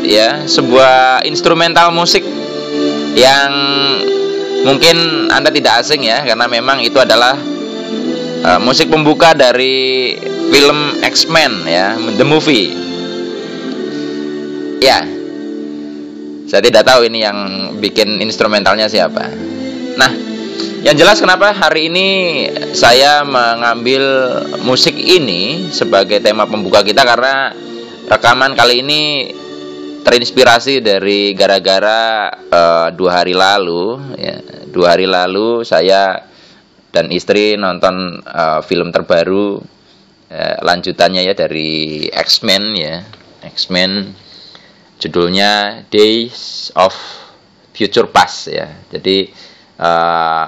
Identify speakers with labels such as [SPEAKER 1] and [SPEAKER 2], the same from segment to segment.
[SPEAKER 1] ya, sebuah instrumental musik yang mungkin Anda tidak asing ya, karena memang itu adalah musik pembuka dari film X-Men ya, The Movie. Ya, saya tidak tahu ini yang bikin instrumentalnya siapa. Nah, yang jelas kenapa hari ini saya mengambil musik ini sebagai tema pembuka kita, karena rekaman kali ini terinspirasi dari gara-gara 2 hari lalu ya. 2 hari lalu saya dan istri nonton film terbaru lanjutannya ya dari X-Men ya. X-Men judulnya Days of Future Past ya. Jadi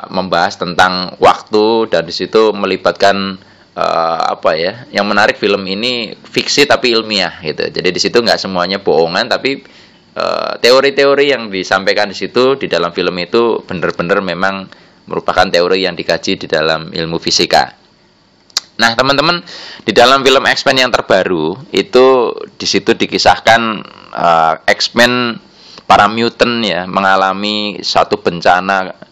[SPEAKER 1] membahas tentang waktu, dan di situ melibatkan apa ya? Yang menarik, film ini fiksi tapi ilmiah gitu. Jadi di situ nggak semuanya bohongan, tapi teori-teori yang disampaikan di situ di dalam film itu benar-benar memang merupakan teori yang dikaji di dalam ilmu fisika. Nah, teman-teman, di dalam film X-Men yang terbaru itu di situ dikisahkan X-Men para mutant ya mengalami satu bencana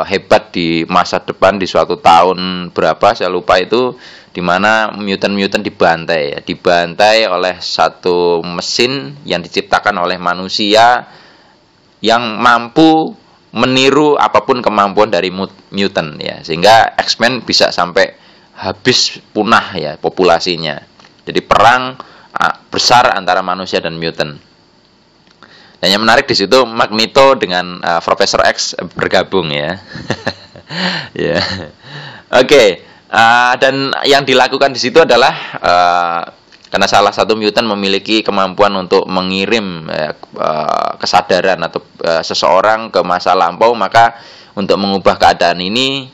[SPEAKER 1] hebat di masa depan di suatu tahun berapa saya lupa itu, di mana mutant-mutant dibantai oleh satu mesin yang diciptakan oleh manusia yang mampu meniru apapun kemampuan dari mutant ya, sehingga X-Men bisa sampai habis punah ya populasinya. Jadi perang besar antara manusia dan mutant. Dan yang menarik di situ Magneto dengan Profesor X bergabung ya. Ya. Oke. Dan yang dilakukan di situ adalah karena salah satu mutant memiliki kemampuan untuk mengirim kesadaran atau seseorang ke masa lampau, maka untuk mengubah keadaan ini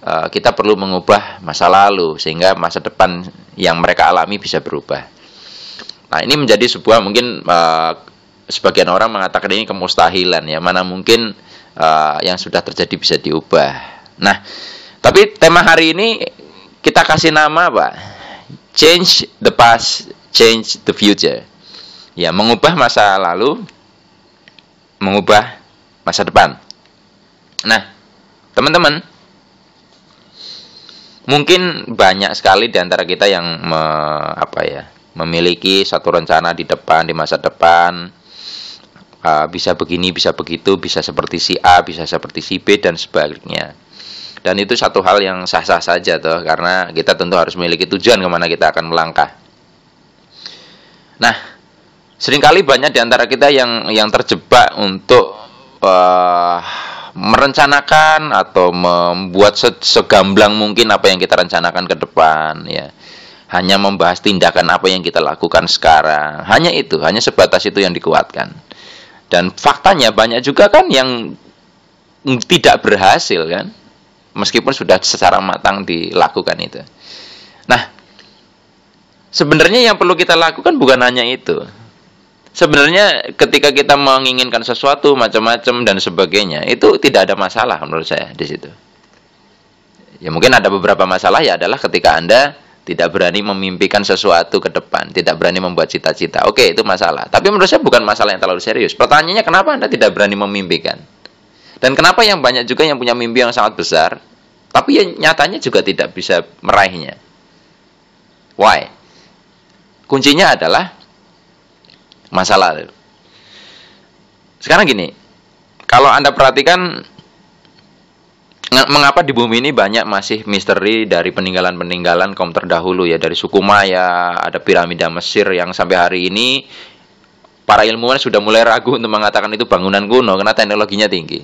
[SPEAKER 1] kita perlu mengubah masa lalu sehingga masa depan yang mereka alami bisa berubah. Nah, ini menjadi sebuah mungkin sebagian orang mengatakan ini kemustahilan ya, mana mungkin yang sudah terjadi bisa diubah. Nah, tapi tema hari ini kita kasih nama apa? Change the past, change the future. Ya, mengubah masa lalu, mengubah masa depan. Nah, teman-teman, mungkin banyak sekali di antara kita yang memiliki satu rencana di depan, di masa depan. Bisa begini, bisa begitu, bisa seperti si A, bisa seperti si B, dan sebaliknya. Dan itu satu hal yang sah-sah saja toh, karena kita tentu harus memiliki tujuan kemana kita akan melangkah. Nah, seringkali banyak di antara kita yang terjebak untuk merencanakan atau membuat segamblang mungkin apa yang kita rencanakan ke depan ya. Hanya membahas tindakan apa yang kita lakukan sekarang. Hanya itu, hanya sebatas itu yang dikuatkan. Dan faktanya banyak juga kan yang tidak berhasil kan, meskipun sudah secara matang dilakukan itu. Nah, sebenarnya yang perlu kita lakukan bukan hanya itu. Sebenarnya ketika kita menginginkan sesuatu macam-macam dan sebagainya, itu tidak ada masalah menurut saya di situ. Ya mungkin ada beberapa masalah ya, adalah ketika Anda tidak berani memimpikan sesuatu ke depan, tidak berani membuat cita-cita. Oke, itu masalah. Tapi menurut saya bukan masalah yang terlalu serius. Pertanyaannya, kenapa Anda tidak berani memimpikan? Dan kenapa yang banyak juga yang punya mimpi yang sangat besar, tapi yang nyatanya juga tidak bisa meraihnya? Why? Kuncinya adalah masalah. Sekarang gini, kalau Anda perhatikan, mengapa di bumi ini banyak masih misteri dari peninggalan-peninggalan kaum terdahulu ya, dari suku Maya, ada piramida Mesir yang sampai hari ini para ilmuwan sudah mulai ragu untuk mengatakan itu bangunan kuno karena teknologinya tinggi.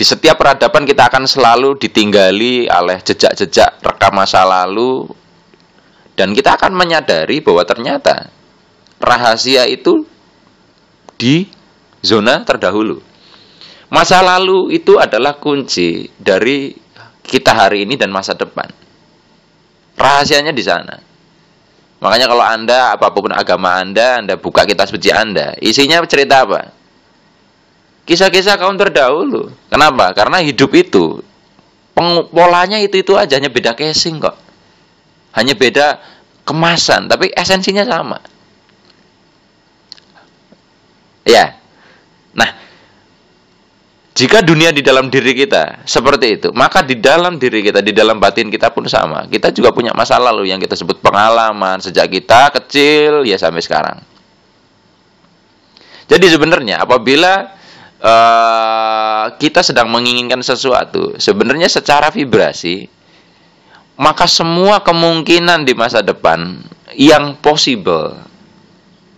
[SPEAKER 1] Di setiap peradaban kita akan selalu ditinggali oleh jejak-jejak rekam masa lalu, dan kita akan menyadari bahwa ternyata rahasia itu di zona terdahulu. Masa lalu itu adalah kunci dari kita hari ini dan masa depan. Rahasianya di sana. Makanya kalau Anda, apapun agama Anda buka kitab suci Anda, isinya cerita apa? Kisah-kisah kaum terdahulu. Kenapa? Karena hidup itu polanya itu aja, hanya beda casing kok. Hanya beda kemasan, tapi esensinya sama. Ya. Nah, jika dunia di dalam diri kita seperti itu, maka di dalam diri kita, di dalam batin kita pun sama. Kita juga punya masa lalu yang kita sebut pengalaman sejak kita kecil ya sampai sekarang. Jadi sebenarnya apabila kita sedang menginginkan sesuatu, sebenarnya secara vibrasi, maka semua kemungkinan di masa depan yang possible,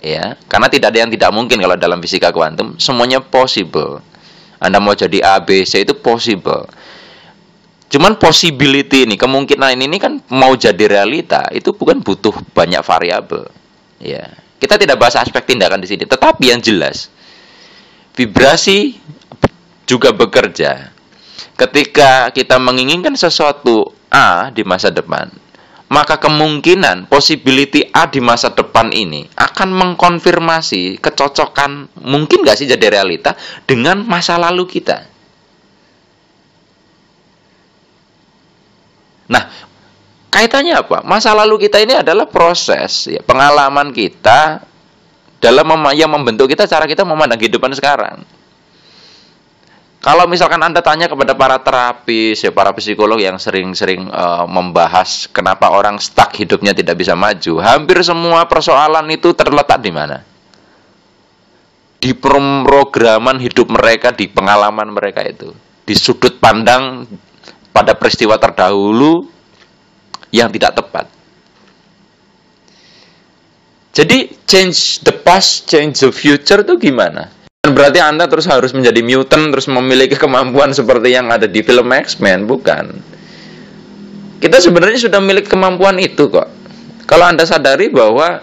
[SPEAKER 1] ya, karena tidak ada yang tidak mungkin kalau dalam fisika kuantum, semuanya possible. Anda mau jadi A, B, C itu possible. Cuman possibility ini, kemungkinan ini kan mau jadi realita, itu bukan butuh banyak variabel. Ya, kita tidak bahas aspek tindakan di sini, tetapi yang jelas, vibrasi juga bekerja. Ketika kita menginginkan sesuatu A di masa depan, maka kemungkinan possibility A di masa depan ini akan mengkonfirmasi kecocokan mungkin nggak sih jadi realita dengan masa lalu kita. Nah, kaitannya apa? Masa lalu kita ini adalah proses ya, pengalaman kita dalam yang membentuk kita, cara kita memandang kehidupan sekarang. Kalau misalkan Anda tanya kepada para terapis, ya para psikolog yang sering-sering membahas kenapa orang stuck hidupnya tidak bisa maju, hampir semua persoalan itu terletak di mana? Di pemrograman hidup mereka, di pengalaman mereka itu, di sudut pandang pada peristiwa terdahulu yang tidak tepat. Jadi change the past, change the future itu gimana? Berarti Anda terus harus menjadi mutant, terus memiliki kemampuan seperti yang ada di film X-Men, bukan. Kita sebenarnya sudah memiliki kemampuan itu kok. Kalau Anda sadari bahwa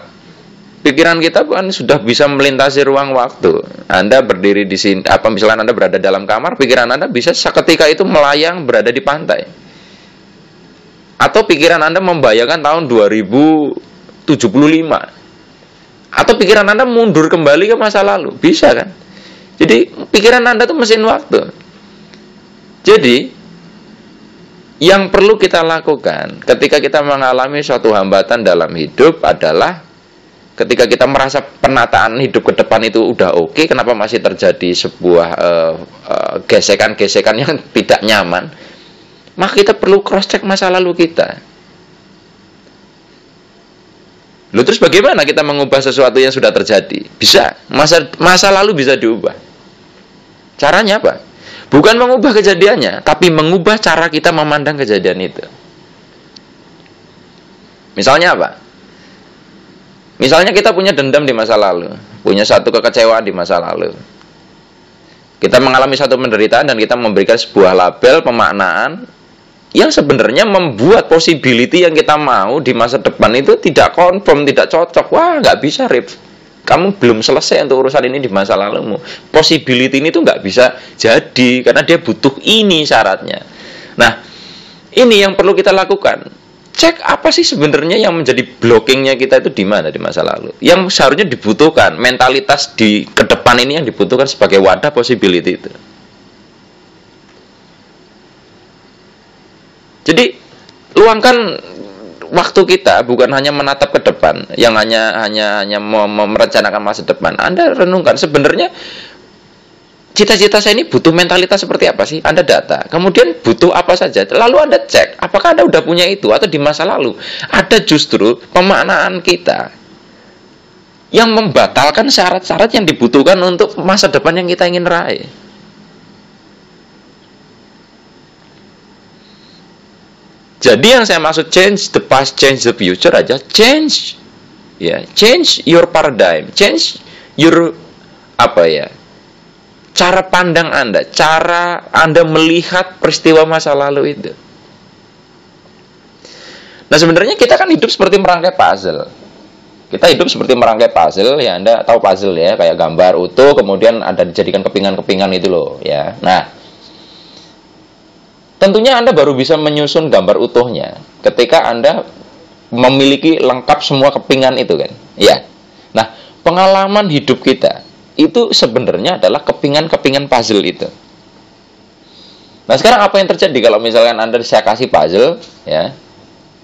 [SPEAKER 1] pikiran kita kan sudah bisa melintasi ruang waktu. Anda berdiri di sini, misalnya Anda berada dalam kamar, pikiran Anda bisa seketika itu melayang berada di pantai. Atau pikiran Anda membayangkan tahun 2075. Atau pikiran Anda mundur kembali ke masa lalu, bisa kan? Jadi pikiran Anda itu mesin waktu. Jadi yang perlu kita lakukan ketika kita mengalami suatu hambatan dalam hidup adalah ketika kita merasa penataan hidup ke depan itu udah oke, kenapa masih terjadi sebuah gesekan-gesekan yang tidak nyaman, maka kita perlu cross check masa lalu kita. Lalu terus bagaimana kita mengubah sesuatu yang sudah terjadi? Bisa, masa lalu bisa diubah. Caranya apa? Bukan mengubah kejadiannya, tapi mengubah cara kita memandang kejadian itu. Misalnya apa? Misalnya kita punya dendam di masa lalu, punya satu kekecewaan di masa lalu. Kita mengalami satu penderitaan dan kita memberikan sebuah label pemaknaan yang sebenarnya membuat possibility yang kita mau di masa depan itu tidak confirm, tidak cocok. Wah, nggak bisa, Rip. Kamu belum selesai untuk urusan ini di masa lalumu. Possibility ini tuh nggak bisa jadi karena dia butuh ini syaratnya. Nah, ini yang perlu kita lakukan. Cek apa sih sebenarnya yang menjadi blockingnya kita itu di mana di masa lalu. Yang seharusnya dibutuhkan mentalitas di ke depan ini yang dibutuhkan sebagai wadah possibility itu. Jadi luangkan waktu kita bukan hanya menatap ke depan, yang hanya merencanakan masa depan. Anda renungkan sebenarnya cita-cita saya ini butuh mentalitas seperti apa sih? Anda data. Kemudian butuh apa saja? Lalu Anda cek apakah Anda udah punya itu atau di masa lalu ada justru pemaknaan kita yang membatalkan syarat-syarat yang dibutuhkan untuk masa depan yang kita ingin raih. Jadi yang saya maksud change the past, change the future aja, change your paradigm, change your cara pandang Anda, cara Anda melihat peristiwa masa lalu itu. Nah, sebenarnya kita kan hidup seperti merangkai puzzle. Kita hidup seperti merangkai puzzle, ya Anda tahu puzzle ya, kayak gambar utuh kemudian ada dijadikan kepingan-kepingan itu loh, ya. Nah, tentunya Anda baru bisa menyusun gambar utuhnya ketika Anda memiliki lengkap semua kepingan itu kan. Ya. Nah, pengalaman hidup kita itu sebenarnya adalah kepingan-kepingan puzzle itu. Nah, sekarang apa yang terjadi kalau misalkan saya kasih puzzle, ya.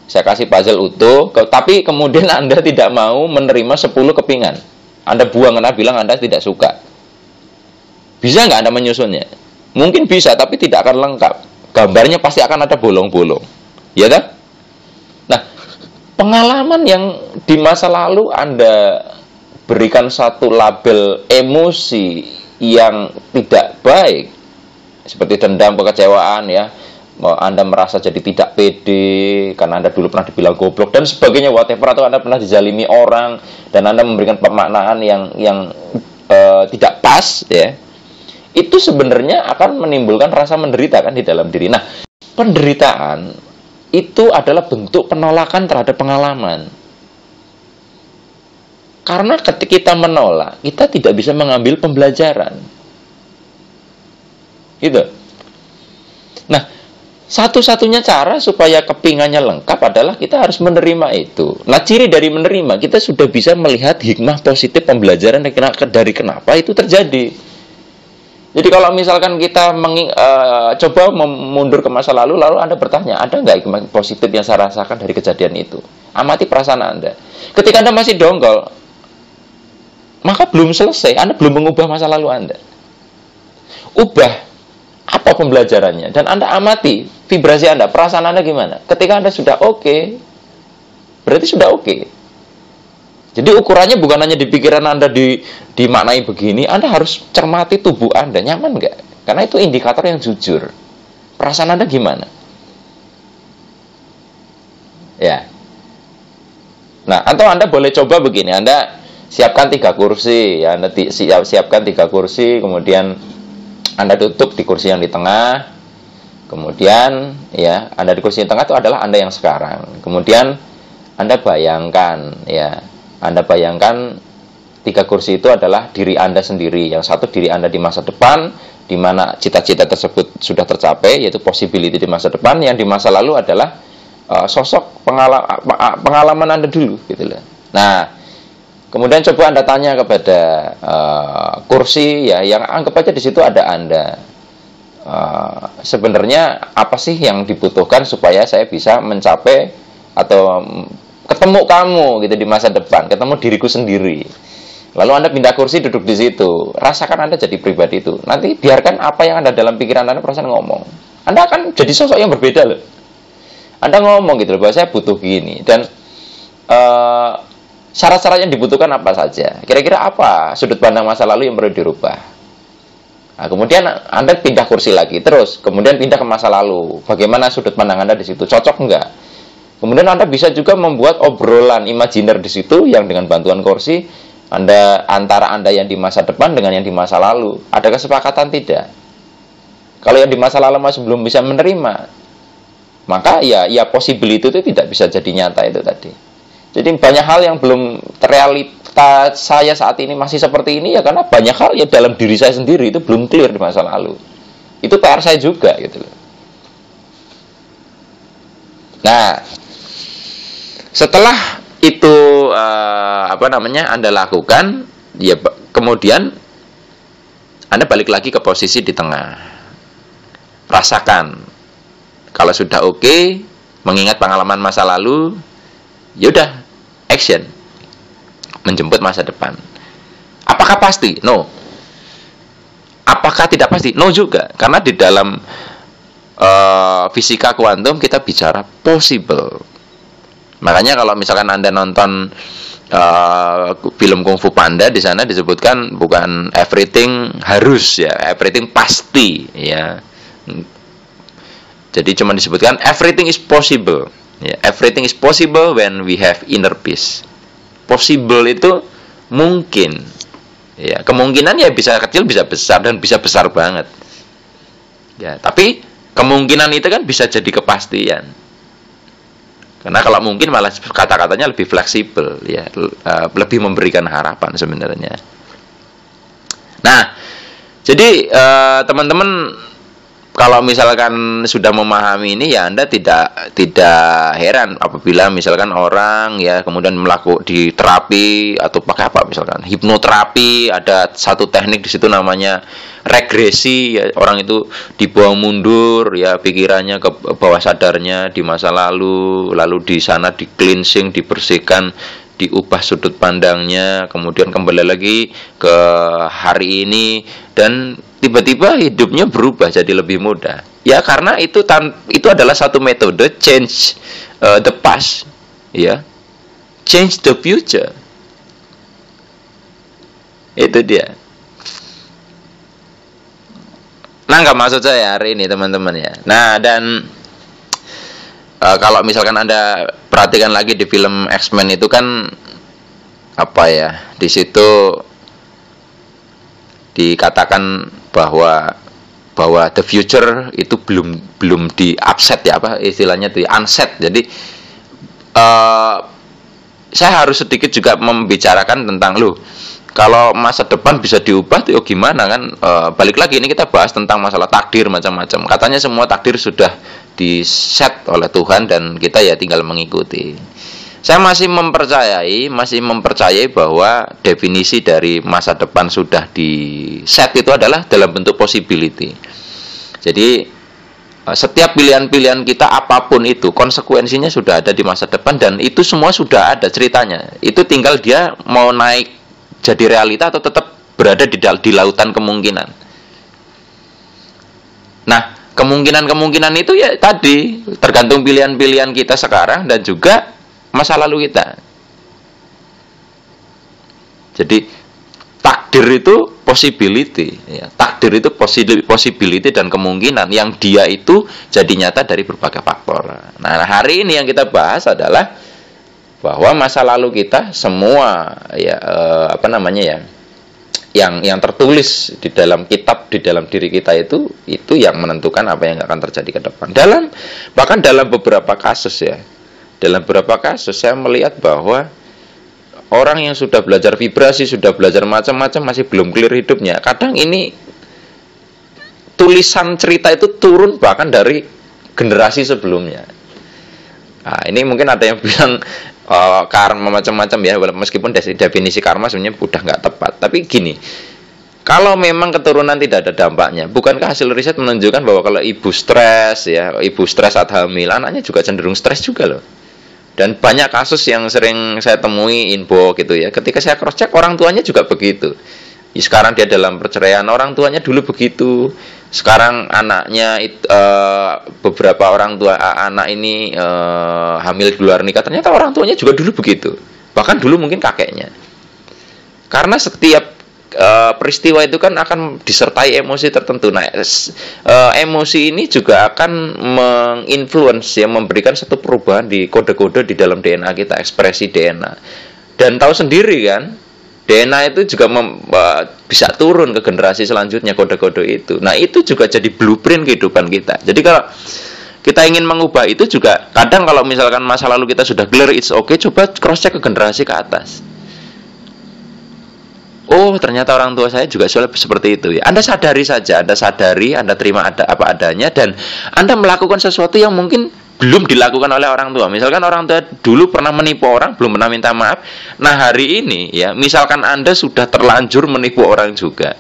[SPEAKER 1] Saya kasih puzzle utuh, tapi kemudian Anda tidak mau menerima 10 kepingan. Anda buang, Anda bilang Anda tidak suka. Bisa nggak Anda menyusunnya? Mungkin bisa, tapi tidak akan lengkap. Gambarnya pasti akan ada bolong-bolong. Ya kan? Nah, pengalaman yang di masa lalu Anda berikan satu label emosi yang tidak baik, seperti dendam, kekecewaan, ya, Anda merasa jadi tidak pede karena Anda dulu pernah dibilang goblok dan sebagainya, whatever, atau Anda pernah dizalimi orang dan Anda memberikan pemaknaan yang tidak pas, ya, itu sebenarnya akan menimbulkan rasa menderita kan di dalam diri. Nah, penderitaan itu adalah bentuk penolakan terhadap pengalaman. Karena ketika kita menolak, kita tidak bisa mengambil pembelajaran. Gitu. Nah, satu-satunya cara supaya kepingannya lengkap adalah kita harus menerima itu. Nah, ciri dari menerima, kita sudah bisa melihat hikmah positif pembelajaran dari kenapa itu terjadi. Jadi kalau misalkan kita coba mundur ke masa lalu Anda bertanya, ada nggak hikmah positif yang saya rasakan dari kejadian itu? Amati perasaan Anda. Ketika Anda masih dongkol, maka belum selesai, Anda belum mengubah masa lalu Anda. Ubah apa pembelajarannya, dan Anda amati vibrasi Anda, perasaan Anda gimana. Ketika Anda sudah oke, berarti sudah oke. Jadi ukurannya bukan hanya di pikiran Anda dimaknai begini, Anda harus cermati tubuh Anda, nyaman nggak? Karena itu indikator yang jujur. Perasaan Anda gimana? Ya. Nah, atau Anda boleh coba begini, Anda siapkan 3 kursi, ya, Anda siapkan 3 kursi, kemudian Anda duduk di kursi yang di tengah, kemudian ya, Anda di kursi yang tengah itu adalah Anda yang sekarang. Kemudian Anda bayangkan, ya, Anda bayangkan 3 kursi itu adalah diri Anda sendiri. Yang satu diri Anda di masa depan, di mana cita-cita tersebut sudah tercapai, yaitu possibility di masa depan. Yang di masa lalu adalah sosok pengalaman Anda dulu, gitu loh. Nah, kemudian coba Anda tanya kepada kursi, ya, yang anggap aja di situ ada Anda. Sebenarnya apa sih yang dibutuhkan supaya saya bisa mencapai atau ketemu kamu gitu di masa depan, ketemu diriku sendiri. Lalu Anda pindah kursi, duduk di situ, rasakan Anda jadi pribadi itu. Nanti biarkan apa yang ada dalam pikiran Anda, perasaan ngomong. Anda akan jadi sosok yang berbeda loh. Anda ngomong gitu loh, bahwa saya butuh gini, dan syarat-syarat yang dibutuhkan apa saja. Kira-kira apa sudut pandang masa lalu yang perlu dirubah. Nah, kemudian Anda pindah kursi lagi, terus kemudian pindah ke masa lalu. Bagaimana sudut pandang Anda di situ? Cocok enggak? Kemudian Anda bisa juga membuat obrolan imajiner di situ yang dengan bantuan kursi antara Anda yang di masa depan dengan yang di masa lalu. Ada kesepakatan tidak? Kalau yang di masa lalu masih belum bisa menerima, maka ya possibility itu tidak bisa jadi nyata itu tadi. Jadi banyak hal yang belum terrealita saya saat ini masih seperti ini, ya karena banyak hal ya dalam diri saya sendiri itu belum clear di masa lalu. Itu PR saya juga gitu loh. Nah, setelah itu Anda lakukan, ya kemudian Anda balik lagi ke posisi di tengah. Rasakan. Kalau sudah oke, mengingat pengalaman masa lalu, yaudah, action. Menjemput masa depan. Apakah pasti? No. Apakah tidak pasti? No juga. Karena di dalam fisika kuantum kita bicara possible. Makanya kalau misalkan Anda nonton film Kung Fu Panda, di sana disebutkan bukan everything harus, ya, everything pasti, ya. Jadi cuma disebutkan everything is possible, ya. Everything is possible when we have inner peace. Possible itu mungkin, ya. Kemungkinan ya bisa kecil, bisa besar, dan bisa besar banget, ya. Tapi kemungkinan itu kan bisa jadi kepastian. Karena kalau mungkin malah kata-katanya lebih fleksibel, ya, lebih memberikan harapan sebenarnya. Nah, jadi teman-teman, kalau misalkan sudah memahami ini, ya Anda tidak heran apabila misalkan orang, ya, kemudian melakukan di terapi atau pakai apa, misalkan hipnoterapi, ada satu teknik di situ namanya regresi, ya, orang itu dibawa mundur, ya, pikirannya ke bawah sadarnya di masa lalu di sana di cleansing, dibersihkan, diubah sudut pandangnya, kemudian kembali lagi ke hari ini, dan tiba-tiba hidupnya berubah jadi lebih mudah. Ya karena itu adalah satu metode change the past, ya. Change the future. Itu dia. Nah, nggak maksud saya hari ini teman-teman ya. Nah, dan kalau misalkan Anda perhatikan lagi di film X-Men itu kan apa ya? Di situ dikatakan bahwa the future itu belum di upset ya, apa istilahnya itu unset. Jadi saya harus sedikit juga membicarakan tentang kalau masa depan bisa diubah tuh gimana kan? Balik lagi ini kita bahas tentang masalah takdir macam-macam. Katanya semua takdir sudah diset oleh Tuhan dan kita ya tinggal mengikuti. Saya masih mempercayai bahwa definisi dari masa depan sudah diset itu adalah dalam bentuk possibility. Jadi setiap pilihan-pilihan kita apapun itu konsekuensinya sudah ada di masa depan dan itu semua sudah ada ceritanya. Itu tinggal dia mau naik jadi realita atau tetap berada di lautan kemungkinan. Nah, kemungkinan itu ya tadi tergantung pilihan-pilihan kita sekarang dan juga masa lalu kita. Jadi takdir itu possibility, ya. Takdir itu possibility dan kemungkinan yang dia itu jadi nyata dari berbagai faktor. Nah, hari ini yang kita bahas adalah bahwa masa lalu kita semua ya yang tertulis di dalam kitab di dalam diri kita itu yang menentukan apa yang akan terjadi ke depan. Bahkan dalam beberapa kasus saya melihat bahwa orang yang sudah belajar vibrasi, sudah belajar macam-macam masih belum clear hidupnya. Kadang ini tulisan cerita itu turun bahkan dari generasi sebelumnya. Nah, ini mungkin ada yang bilang karma macam-macam ya, meskipun definisi karma sebenarnya udah nggak tepat. Tapi gini, kalau memang keturunan tidak ada dampaknya, bukankah hasil riset menunjukkan bahwa kalau ibu stres saat hamil, anaknya juga cenderung stres juga loh. Dan banyak kasus yang sering saya temui info gitu ya, ketika saya cross check orang tuanya juga begitu. Sekarang dia dalam perceraian, orang tuanya dulu begitu. Sekarang anaknya beberapa orang tua anak ini hamil di luar nikah, ternyata orang tuanya juga dulu begitu. Bahkan dulu mungkin kakeknya. Karena setiap peristiwa itu kan akan disertai emosi tertentu. Nah, emosi ini juga akan menginfluence, ya, memberikan satu perubahan di kode-kode di dalam DNA kita, ekspresi DNA. Dan tahu sendiri kan, DNA itu juga bisa turun ke generasi selanjutnya kode-kode itu. Nah, itu juga jadi blueprint kehidupan kita. Jadi kalau kita ingin mengubah itu juga, kadang kalau misalkan masa lalu kita sudah clear, it's okay, coba cross check ke generasi ke atas. Oh, ternyata orang tua saya juga seperti itu ya. Anda sadari saja, Anda terima apa adanya, dan Anda melakukan sesuatu yang mungkin belum dilakukan oleh orang tua. Misalkan orang tua dulu pernah menipu orang, belum pernah minta maaf. Nah, hari ini ya, misalkan Anda sudah terlanjur menipu orang juga,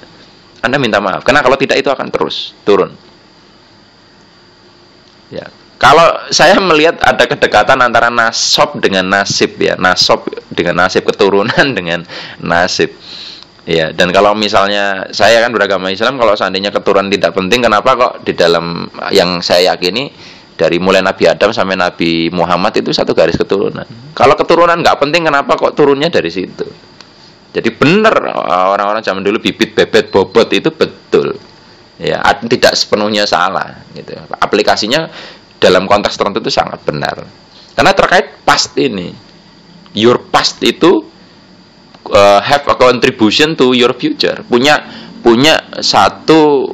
[SPEAKER 1] Anda minta maaf. Karena kalau tidak itu akan terus turun. Ya. Kalau saya melihat ada kedekatan antara nasab dengan nasib ya, nasab dengan nasib, keturunan dengan nasib. Ya, dan kalau misalnya saya kan beragama Islam, kalau seandainya keturunan tidak penting, kenapa kok di dalam yang saya yakini dari mulai Nabi Adam sampai Nabi Muhammad itu satu garis keturunan. Kalau keturunan nggak penting, kenapa kok turunnya dari situ? Jadi benar orang-orang zaman dulu bibit, bebet, bobot itu betul. Ya, tidak sepenuhnya salah gitu. Aplikasinya dalam konteks tertentu itu sangat benar. Karena terkait past ini. Your past itu have a contribution to your future. Punya satu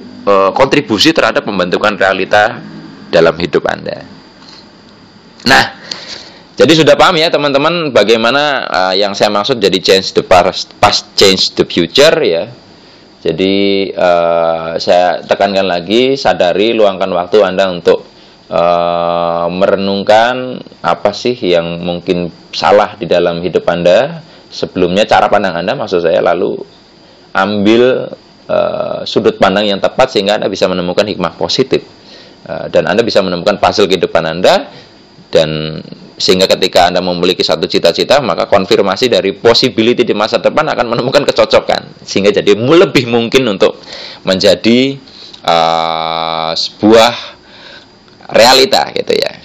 [SPEAKER 1] kontribusi terhadap pembentukan realita dalam hidup Anda. Nah, jadi sudah paham ya teman-teman bagaimana yang saya maksud jadi change the past, change the future ya. Jadi saya tekankan lagi, sadari, luangkan waktu Anda untuk merenungkan apa sih yang mungkin salah di dalam hidup Anda. Sebelumnya cara pandang Anda, maksud saya, lalu ambil sudut pandang yang tepat sehingga Anda bisa menemukan hikmah positif. Dan Anda bisa menemukan puzzle kehidupan Anda, dan Sehingga ketika Anda memiliki satu cita-cita, maka konfirmasi dari possibility di masa depan akan menemukan kecocokan, sehingga jadi lebih mungkin untuk menjadi sebuah realita gitu ya.